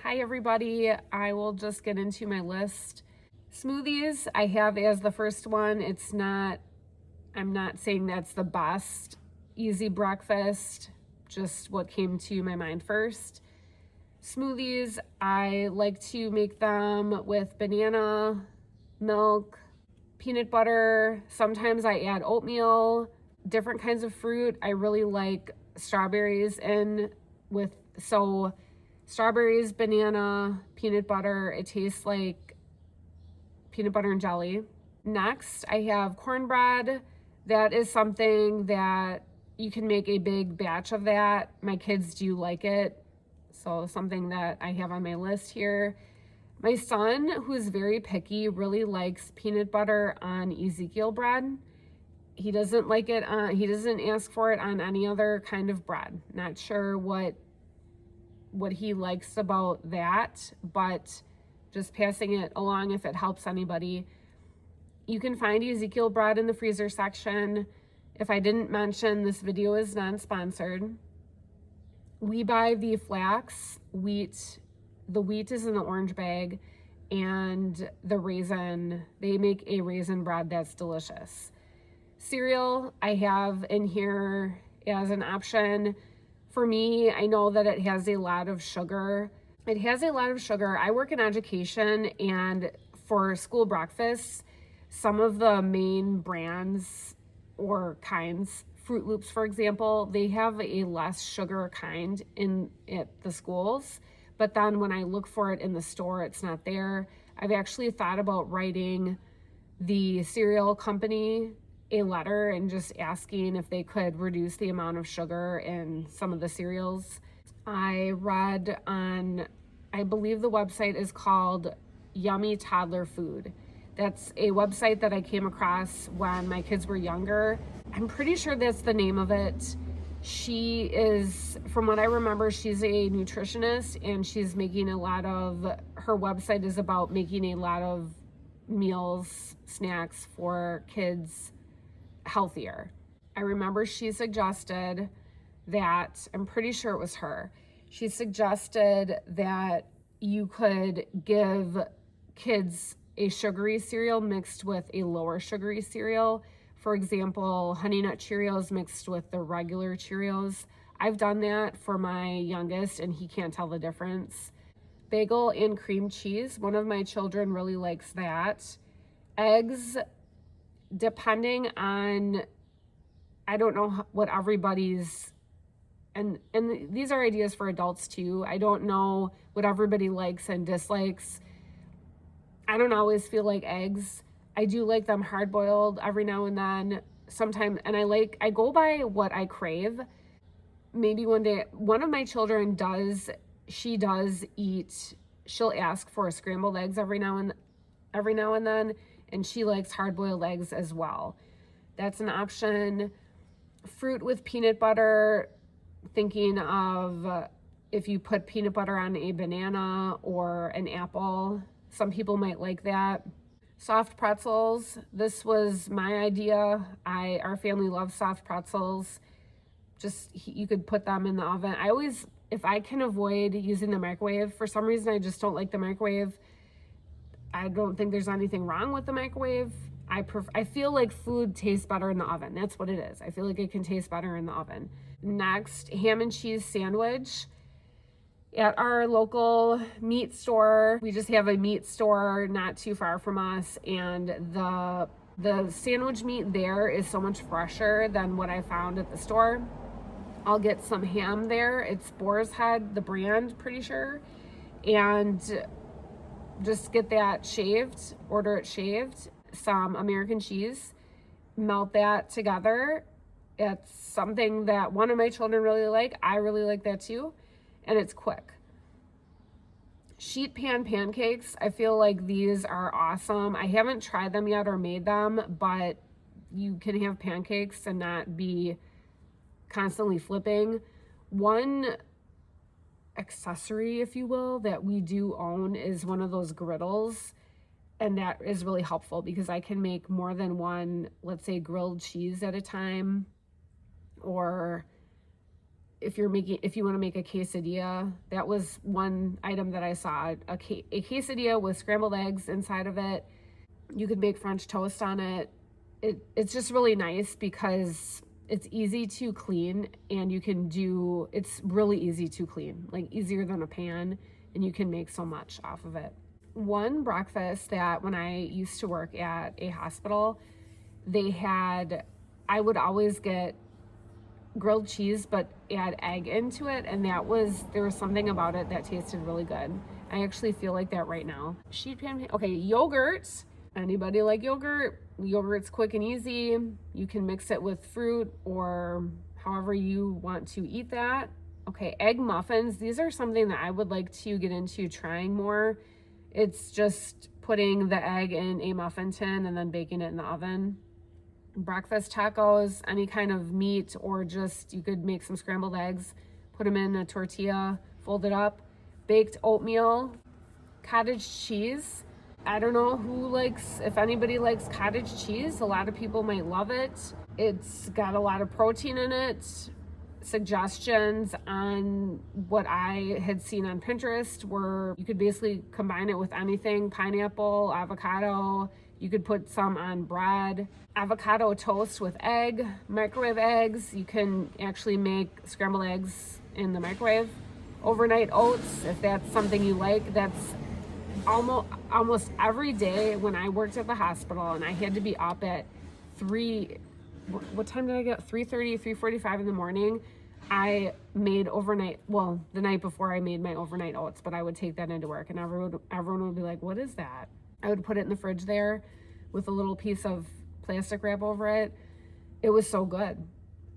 Hi everybody, I will just get into my list. Smoothies I have as the first one. I'm not saying that's the best easy breakfast, just what came to my mind first. Smoothies, I like to make them with banana, milk, peanut butter. Sometimes I add oatmeal, different kinds of fruit. I really like strawberries so strawberries, banana, peanut butter. It tastes like peanut butter and jelly. Next, I have cornbread. That is something that you can make a big batch of that. My kids do like it. So something that I have on my list here. My son, who's very picky, really likes peanut butter on Ezekiel bread. He doesn't like it he doesn't ask for it on any other kind of bread. Not sure what he likes about that, but just passing it along if it helps anybody. You can find Ezekiel bread in the freezer section. If I didn't mention, this video is non-sponsored. We buy the flax wheat. The wheat is in the orange bag, and the raisin, they make a raisin bread that's delicious. Cereal I have in here as an option. For me, I know that it has a lot of sugar. I work in education, and for school breakfasts, some of the main brands or kinds, Fruit Loops, for example, they have a less sugar kind at the schools. But then when I look for it in the store, it's not there. I've actually thought about writing the cereal company a letter and just asking if they could reduce the amount of sugar in some of the cereals. I read I believe the website is called Yummy Toddler Food. That's a website that I came across when my kids were younger. I'm pretty sure that's the name of it. She is, from what I remember, she's a nutritionist, and her website is about making a lot of meals, snacks for kids healthier. I remember she suggested that, I'm pretty sure it was her, she suggested that you could give kids a sugary cereal mixed with a lower sugary cereal. For example, Honey Nut Cheerios mixed with the regular Cheerios. I've done that for my youngest, and he can't tell the difference. Bagel and cream cheese. One of my children really likes that. Eggs, depending on, I don't know what everybody's, and these are ideas for adults too. I don't know what everybody likes and dislikes. I don't always feel like eggs. I do like them hard boiled every now and then. Sometimes, and I go by what I crave. Maybe one day, one of my children she'll ask for scrambled eggs every now and then, and she likes hard boiled eggs as well. That's an option. Fruit with peanut butter, thinking of if you put peanut butter on a banana or an apple. Some people might like that. Soft pretzels. This was my idea. Our family loves soft pretzels. You could put them in the oven. If I can avoid using the microwave, for some reason I just don't like the microwave. I don't think there's anything wrong with the microwave. I feel like food tastes better in the oven. That's what it is. I feel like it can taste better in the oven. Next, ham and cheese sandwich. At our local meat store, we just have a meat store not too far from us, and the sandwich meat there is so much fresher than what I found at the store. I'll get some ham there. It's Boar's Head, the brand, pretty sure, and just get that shaved, order it shaved, some American cheese, melt that together. It's something that one of my children really like. I really like that too. And it's quick. Sheet pan pancakes. I feel like these are awesome. I haven't tried them yet or made them, but you can have pancakes and not be constantly flipping. One accessory, if you will, that we do own is one of those griddles. And that is really helpful because I can make more than one, let's say, grilled cheese at a time, or if you want to make a quesadilla, that was one item that I saw, a quesadilla with scrambled eggs inside of it. You could make French toast on it. It's just really nice because it's easy to clean, and it's really easy to clean, like easier than a pan, and you can make so much off of it. One breakfast that when I used to work at a hospital, I would always get grilled cheese but add egg into it, and there was something about it that tasted really good. I actually feel like that right now. Sheet pan, okay, yogurt. Anybody like yogurt? Yogurt's quick and easy. You can mix it with fruit or however you want to eat that. Okay, egg muffins. These are something that I would like to get into trying more. It's just putting the egg in a muffin tin and then baking it in the oven. Breakfast tacos, any kind of meat, or just you could make some scrambled eggs, put them in a tortilla, fold it up. Baked oatmeal, cottage cheese. I don't know if anybody likes cottage cheese. A lot of people might love it. It's got a lot of protein in it. Suggestions on what I had seen on Pinterest were you could basically combine it with anything: pineapple, avocado. You could put some on bread. Avocado toast with egg, microwave eggs. You can actually make scrambled eggs in the microwave. Overnight oats, if that's something you like. That's almost every day when I worked at the hospital and I had to be up at what time did I get? 3:30, 3:45 in the morning. I made the night before I made my overnight oats, but I would take that into work and everyone would be like, what is that? I would put it in the fridge there with a little piece of plastic wrap over it. It was so good.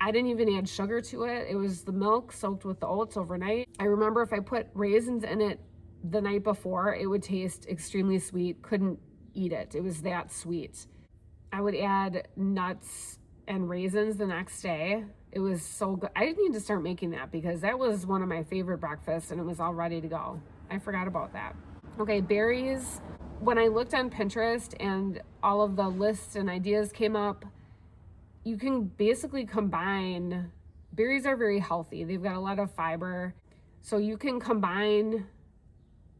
I didn't even add sugar to it. It was the milk soaked with the oats overnight. I remember if I put raisins in it the night before, it would taste extremely sweet. Couldn't eat it. It was that sweet. I would add nuts and raisins the next day. It was so good. I need to start making that because that was one of my favorite breakfasts and it was all ready to go. I forgot about that. Okay, berries. When I looked on Pinterest and all of the lists and ideas came up, you can basically combine, berries are very healthy. They've got a lot of fiber. So you can combine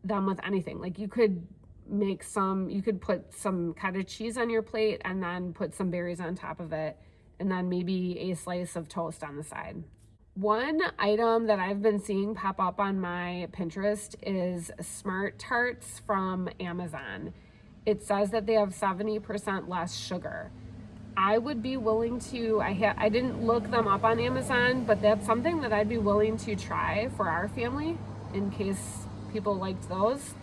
them with anything. Like you could put some cottage cheese on your plate and then put some berries on top of it, and then maybe a slice of toast on the side. One item that I've been seeing pop up on my Pinterest is Smart Tarts from Amazon. It says that they have 70% less sugar. I would be willing to, I didn't look them up on Amazon, but that's something that I'd be willing to try for our family in case people liked those.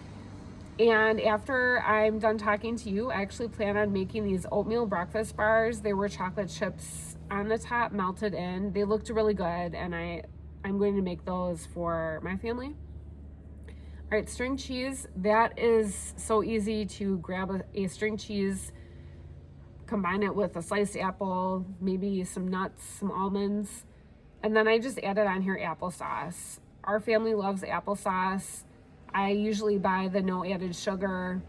And after I'm done talking to you, I actually plan on making these oatmeal breakfast bars. They were chocolate chips on the top, melted in. They looked really good, and I'm going to make those for my family. All right, string cheese. That is so easy to grab a string cheese, combine it with a sliced apple, maybe some nuts, some almonds, and then I just added on here applesauce. Our family loves applesauce. I usually buy the no added sugar.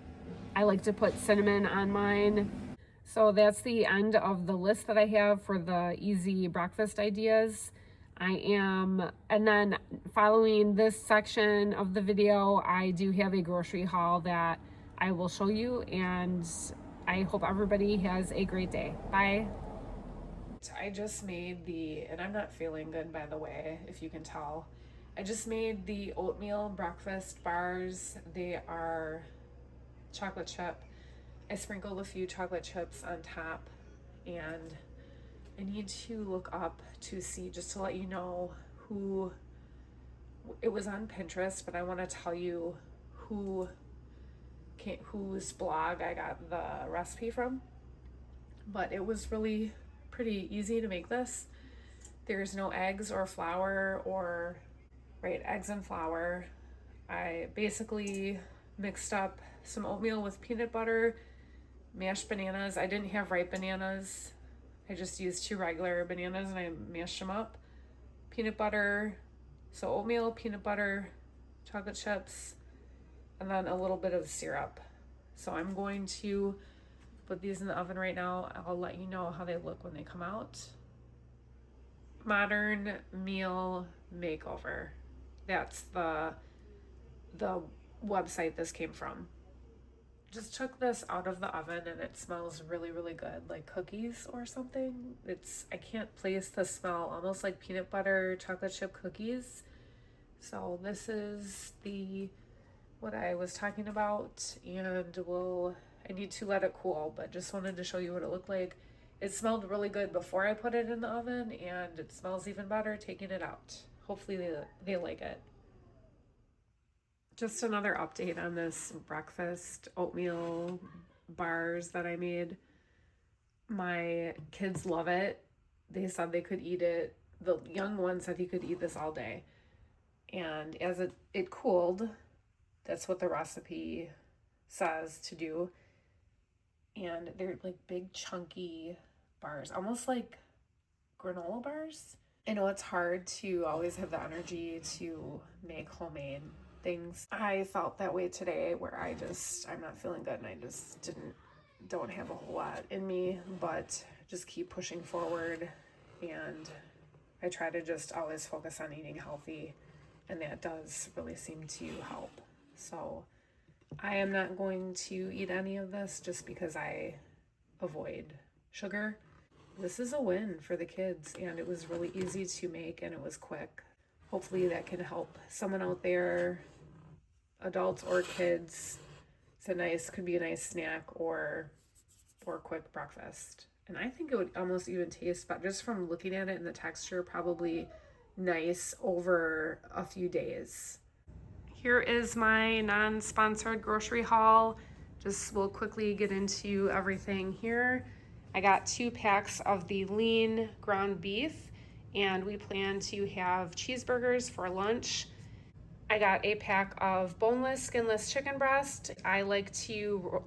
I like to put cinnamon on mine. So that's the end of the list that I have for the easy breakfast ideas. And then following this section of the video, I do have a grocery haul that I will show you, and I hope everybody has a great day. Bye. I just made and I'm not feeling good, by the way, if you can tell. I just made the oatmeal breakfast bars. They are chocolate chip. I sprinkled a few chocolate chips on top, and I need to look up to see, just to let you know it was on Pinterest, but I want to tell you whose blog I got the recipe from. But it was really pretty easy to make this. There's no eggs or flour eggs and flour. I basically mixed up some oatmeal with peanut butter, mashed bananas. I didn't have ripe bananas. I just used 2 regular bananas and I mashed them up. Peanut butter, so oatmeal, peanut butter, chocolate chips, and then a little bit of syrup. So I'm going to put these in the oven right now. I'll let you know how they look when they come out. Modern Meal Makeover. That's the website this came from. Just took this out of the oven and it smells really, really good, like cookies or something. I can't place the smell, almost like peanut butter chocolate chip cookies. So this is what I was talking about, and I need to let it cool, but just wanted to show you what it looked like. It smelled really good before I put it in the oven, and it smells even better taking it out. Hopefully they like it. Just another update on this breakfast oatmeal bars that I made. My kids love it. They said they could eat it. The young one said he could eat this all day. And as it cooled, that's what the recipe says to do. And they're like big chunky bars, almost like granola bars. I know it's hard to always have the energy to make homemade things. I felt that way today where I'm not feeling good and I just don't have a whole lot in me, but just keep pushing forward. And I try to just always focus on eating healthy, and that does really seem to help. So I am not going to eat any of this just because I avoid sugar. This is a win for the kids, and it was really easy to make and it was quick. Hopefully that can help someone out there, adults or kids. Could be a nice snack or quick breakfast. And I think it would almost even taste, but just from looking at it and the texture, probably nice over a few days. Here is my non-sponsored grocery haul. We'll quickly get into everything here. I got 2 packs of the lean ground beef, and we plan to have cheeseburgers for lunch. I got a pack of boneless, skinless chicken breast. I like to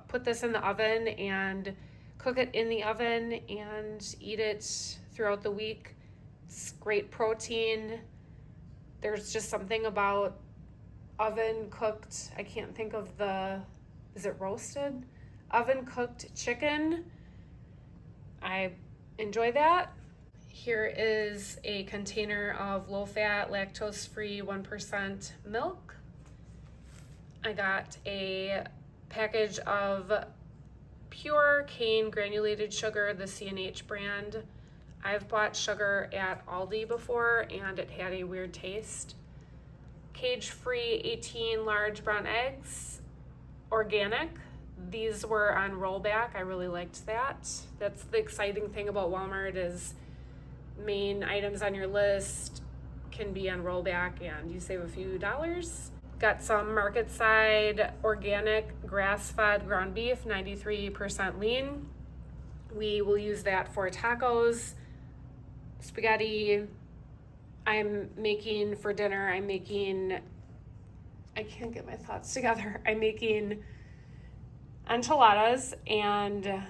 put this in the oven and cook it in the oven and eat it throughout the week. It's great protein. There's just something about oven cooked, I can't think of is it roasted? Oven cooked chicken. I enjoy that. Here is a container of low-fat, lactose-free 1% milk. I got a package of pure cane granulated sugar, the C&H brand. I've bought sugar at Aldi before and it had a weird taste. Cage-free 18 large brown eggs, organic. These were on rollback. I really liked that. That's the exciting thing about Walmart is main items on your list can be on rollback and you save a few dollars. Got some market side organic grass-fed ground beef, 93% lean. We will use that for tacos, spaghetti. I'm making for dinner, I can't get my thoughts together. I'm making enchiladas, and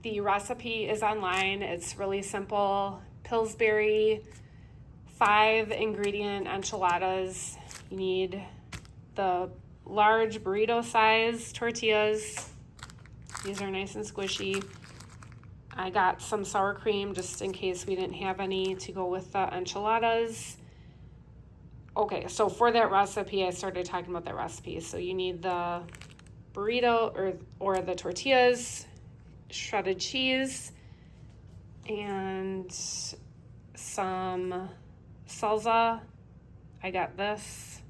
the recipe is online. It's really simple. Pillsbury 5-ingredient enchiladas. You need the large burrito size tortillas. These are nice and squishy. I got some sour cream just in case we didn't have any to go with the enchiladas. Okay, so for that recipe, I started talking about that recipe. So you need the burrito or the tortillas, shredded cheese, and some salsa. I got this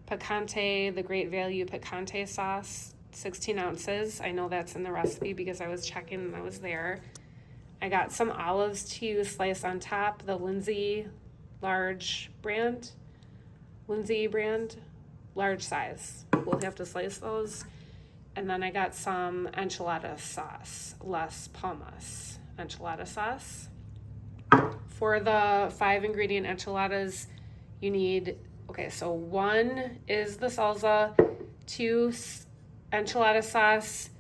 picante, the Great Value picante sauce, 16 ounces. I know that's in the recipe because I was checking and I was there. I got some olives to slice on top, the Lindsay brand, large size. We'll have to slice those. And then I got some enchilada sauce, Las Palmas enchilada sauce. For the 5-ingredient enchiladas, you need, so 1 is the salsa, 2 enchilada sauce,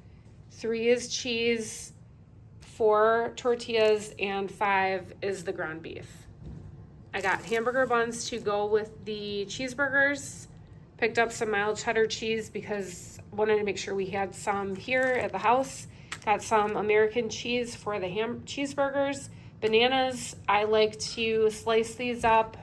3 is cheese, 4 tortillas, and 5 is the ground beef. I got hamburger buns to go with the cheeseburgers. Picked up some mild cheddar cheese because I wanted to make sure we had some here at the house. Got some American cheese for the cheeseburgers. Bananas, I like to slice these up,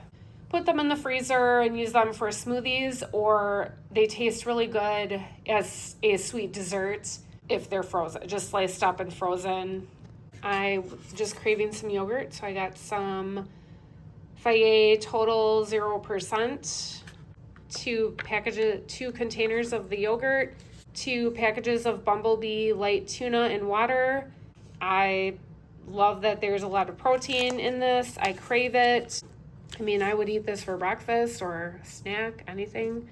put them in the freezer and use them for smoothies, or they taste really good as a sweet dessert if they're frozen, just sliced up and frozen. I was just craving some yogurt, so I got some Fage Total 0%, two containers of the yogurt, 2 packages of Bumblebee light tuna and water. I love that there's a lot of protein in this. I crave it. I mean, I would eat this for breakfast or snack, anything.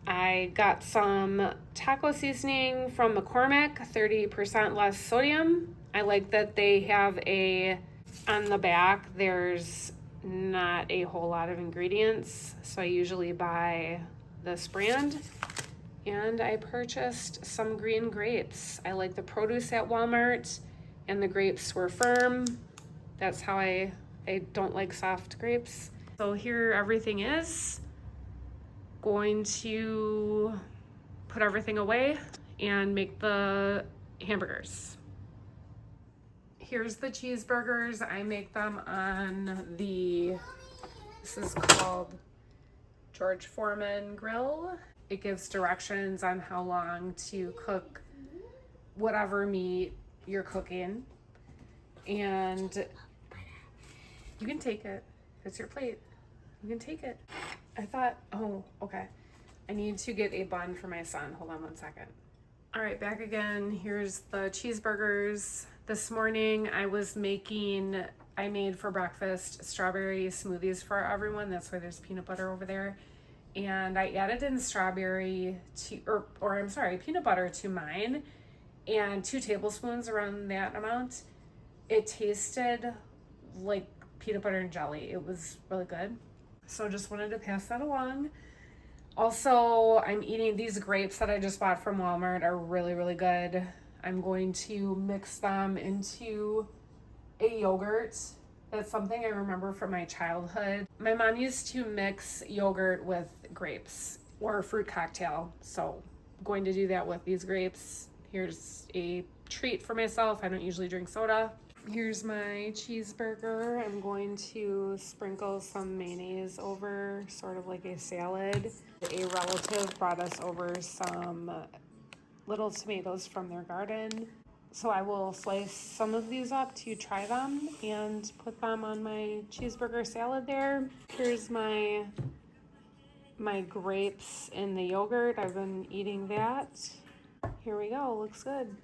I got some taco seasoning from McCormick, 30% less sodium. I like that they have on the back, there's not a whole lot of ingredients, so I usually buy this brand. And I purchased some green grapes. I like the produce at Walmart, and the grapes were firm. That's how I don't like soft grapes. So here everything is. Going to put everything away and make the hamburgers. Here's the cheeseburgers. I make them on this is called George Foreman grill. It gives directions on how long to cook whatever meat you're cooking. And you can take it. It's your plate. You can take it. I thought, oh, okay. I need to get a bun for my son. Hold on one second. All right, back again. Here's the cheeseburgers. This morning I made for breakfast strawberry smoothies for everyone. That's why there's peanut butter over there. And I added in peanut butter to mine, and 2 tablespoons, around that amount. It tasted like peanut butter and jelly. It was really good. So just wanted to pass that along. Also, I'm eating these grapes that I just bought from Walmart are really, really good. I'm going to mix them into a yogurt. That's something I remember from my childhood. My mom used to mix yogurt with grapes or a fruit cocktail. So I'm going to do that with these grapes. Here's a treat for myself. I don't usually drink soda. Here's my cheeseburger. I'm going to sprinkle some mayonnaise over, sort of like a salad. A relative brought us over some little tomatoes from their garden. So I will slice some of these up to try them and put them on my cheeseburger salad there. Here's my grapes in the yogurt. I've been eating that. Here we go. Looks good.